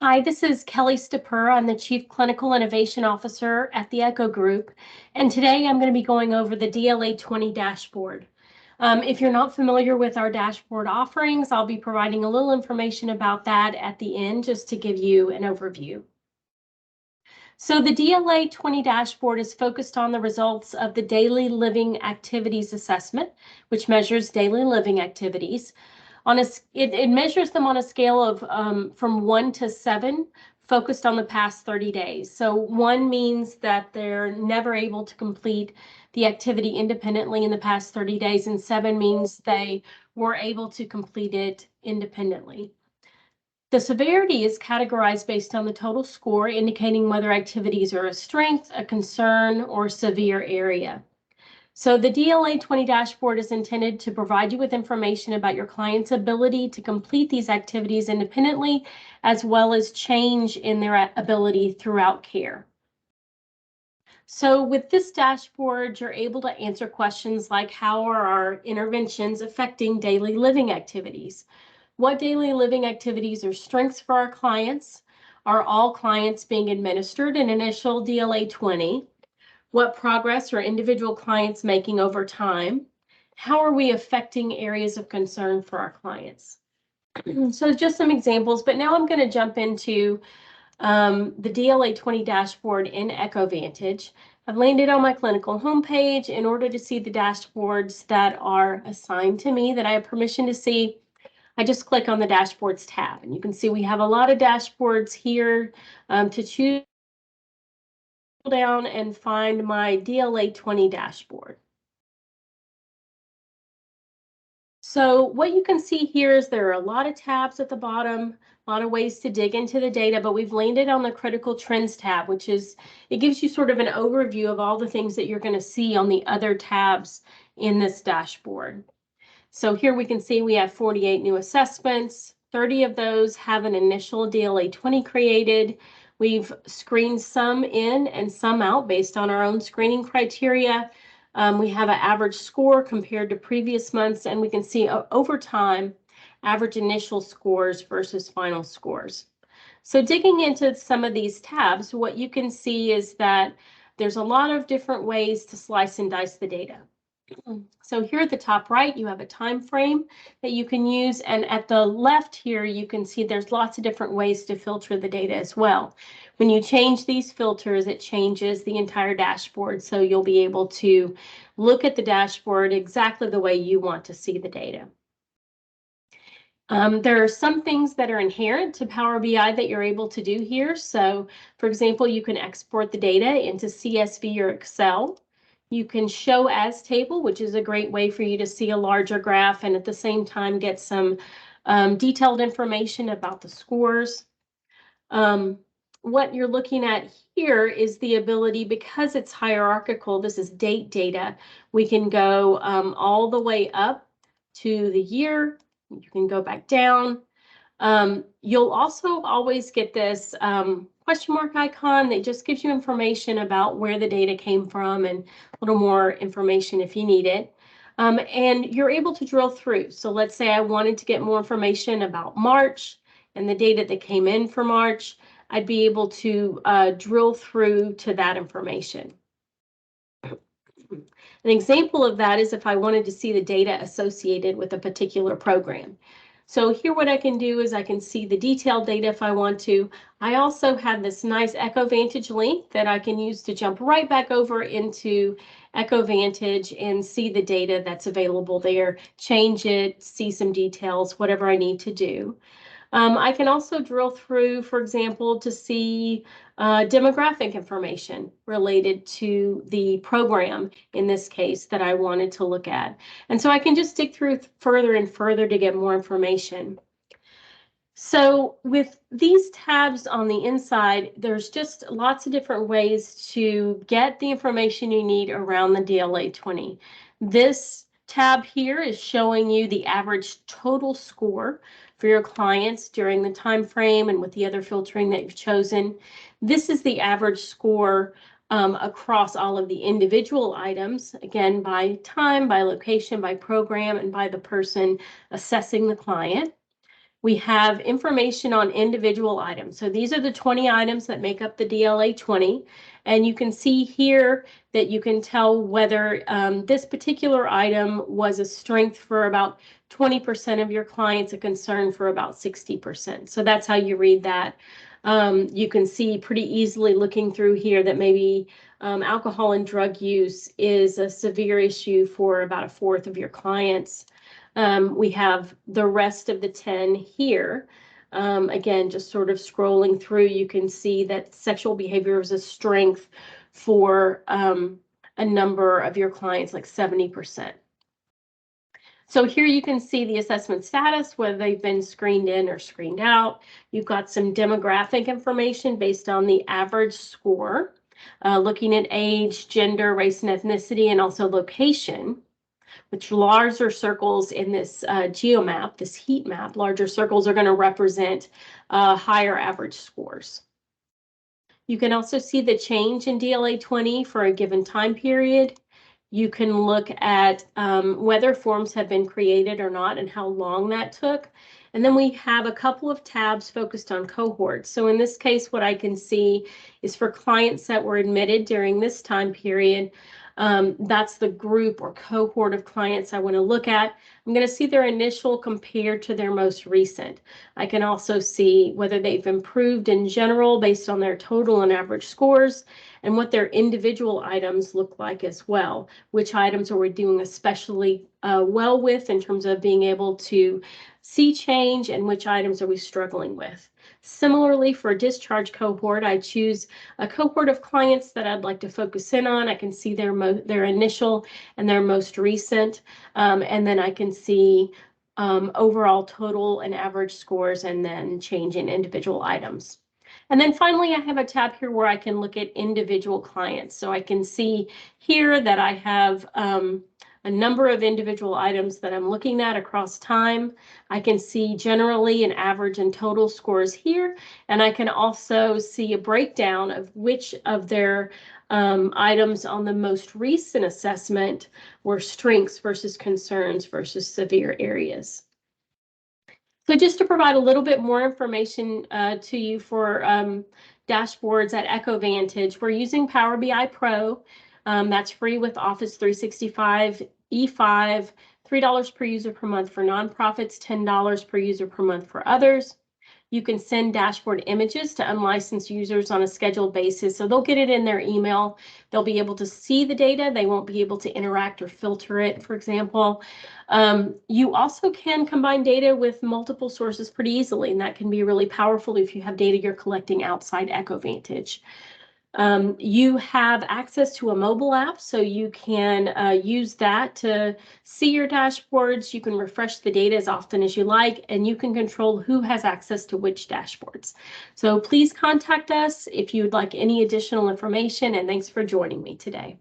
Hi, this is Kelly Stepura. I'm the Chief Clinical Innovation Officer at the ECHO Group, and today I'm going to be going over the DLA-20 dashboard. If you're not familiar with our dashboard offerings, I'll be providing a little information about that at the end just to give you an overview. So the DLA-20 dashboard is focused on the results of the Daily Living Activities Assessment, which measures daily living activities. It measures them on a scale of from 1 to 7, focused on the past 30 days. So 1 means that they're never able to complete the activity independently in the past 30 days, and 7 means they were able to complete it independently. The severity is categorized based on the total score, indicating whether activities are a strength, a concern, or severe area. So the DLA-20 dashboard is intended to provide you with information about your client's ability to complete these activities independently, as well as change in their ability throughout care. So with this dashboard, you're able to answer questions like, how are our interventions affecting daily living activities? What daily living activities are strengths for our clients? Are all clients being administered an initial DLA-20? What progress are individual clients making over time? How are we affecting areas of concern for our clients? So just some examples, but now I'm going to jump into the DLA-20 dashboard in EchoVantage. I've landed on my clinical homepage. In order to see the dashboards that are assigned to me that I have permission to see, I just click on the dashboards tab, and you can see we have a lot of dashboards here to choose down and find my DLA-20 dashboard. So what you can see here is there are a lot of tabs at the bottom, a lot of ways to dig into the data, but we've landed on the critical trends tab, which is, it gives you sort of an overview of all the things that you're going to see on the other tabs in this dashboard. So here we can see we have 48 new assessments. 30 of those have an initial DLA-20 created. We've screened some in and some out based on our own screening criteria. We have an average score compared to previous months, and we can see over time average initial scores versus final scores. So digging into some of these tabs, what you can see is that there's a lot of different ways to slice and dice the data. So here at the top right, you have a time frame that you can use, and at the left here, you can see there's lots of different ways to filter the data as well. When you change these filters, it changes the entire dashboard, so you'll be able to look at the dashboard exactly the way you want to see the data. There are some things that are inherent to Power BI that you're able to do here. So, for example, you can export the data into CSV or Excel. You can show as table, which is a great way for you to see a larger graph and at the same time get some detailed information about the scores. What you're looking at here is the ability, because it's hierarchical, this is date data, we can go all the way up to the year. You can go back down. You'll also always get this question mark icon that just gives you information about where the data came from and a little more information if you need it. And you're able to drill through. So let's say I wanted to get more information about March and the data that came in for March. I'd be able to drill through to that information. An example of that is if I wanted to see the data associated with a particular program. So here what I can do is I can see the detailed data if I want to. I also have this nice EchoVantage link that I can use to jump right back over into EchoVantage and see the data that's available there, change it, see some details, whatever I need to do. I can also drill through, for example, to see demographic information related to the program, in this case, that I wanted to look at. And so I can just dig through further and further to get more information. So with these tabs on the inside, there's just lots of different ways to get the information you need around the DLA-20. This tab here is showing you the average total score for your clients during the time frame and with the other filtering that you've chosen. This is the average score across all of the individual items, again, by time, by location, by program, and by the person assessing the client. We have information on individual items. So these are the 20 items that make up the DLA-20. And you can see here that you can tell whether this particular item was a strength for about 20% of your clients, a concern for about 60%. So that's how you read that. You can see pretty easily looking through here that maybe alcohol and drug use is a severe issue for about a fourth of your clients. We have the rest of the 10 here. Again, just sort of scrolling through, you can see that sexual behavior is a strength for a number of your clients, like 70%. So here you can see the assessment status, whether they've been screened in or screened out. You've got some demographic information based on the average score, looking at age, gender, race, and ethnicity, and also location, which larger circles in this geomap, this heat map, larger circles are going to represent higher average scores. You can also see the change in DLA-20 for a given time period. You can look at whether forms have been created or not and how long that took. And then we have a couple of tabs focused on cohorts. So in this case, what I can see is for clients that were admitted during this time period, that's the group or cohort of clients I want to look at. I'm going to see their initial compared to their most recent. I can also see whether they've improved in general based on their total and average scores and what their individual items look like as well. Which items are we doing especially well with in terms of being able to see change, and which items are we struggling with. Similarly, for a discharge cohort, I choose a cohort of clients that I'd like to focus in on. I can see their initial and their most recent, and then I can see overall total and average scores, and then change in individual items. And then finally, I have a tab here where I can look at individual clients. So I can see here that I have a number of individual items that I'm looking at across time. I can see generally an average and total scores here, and I can also see a breakdown of which of their items on the most recent assessment were strengths versus concerns versus severe areas. So just to provide a little bit more information to you for dashboards at EcoVantage, we're using Power BI Pro. That's free with Office 365 E5, $3 per user per month for nonprofits, $10 per user per month for others. You can send dashboard images to unlicensed users on a scheduled basis. So they'll get it in their email. They'll be able to see the data. They won't be able to interact or filter it, for example. You also can combine data with multiple sources pretty easily, and that can be really powerful if you have data you're collecting outside EcoVantage. You have access to a mobile app, so you can use that to see your dashboards. You can refresh the data as often as you like, and you can control who has access to which dashboards. So please contact us if you'd like any additional information, and thanks for joining me today.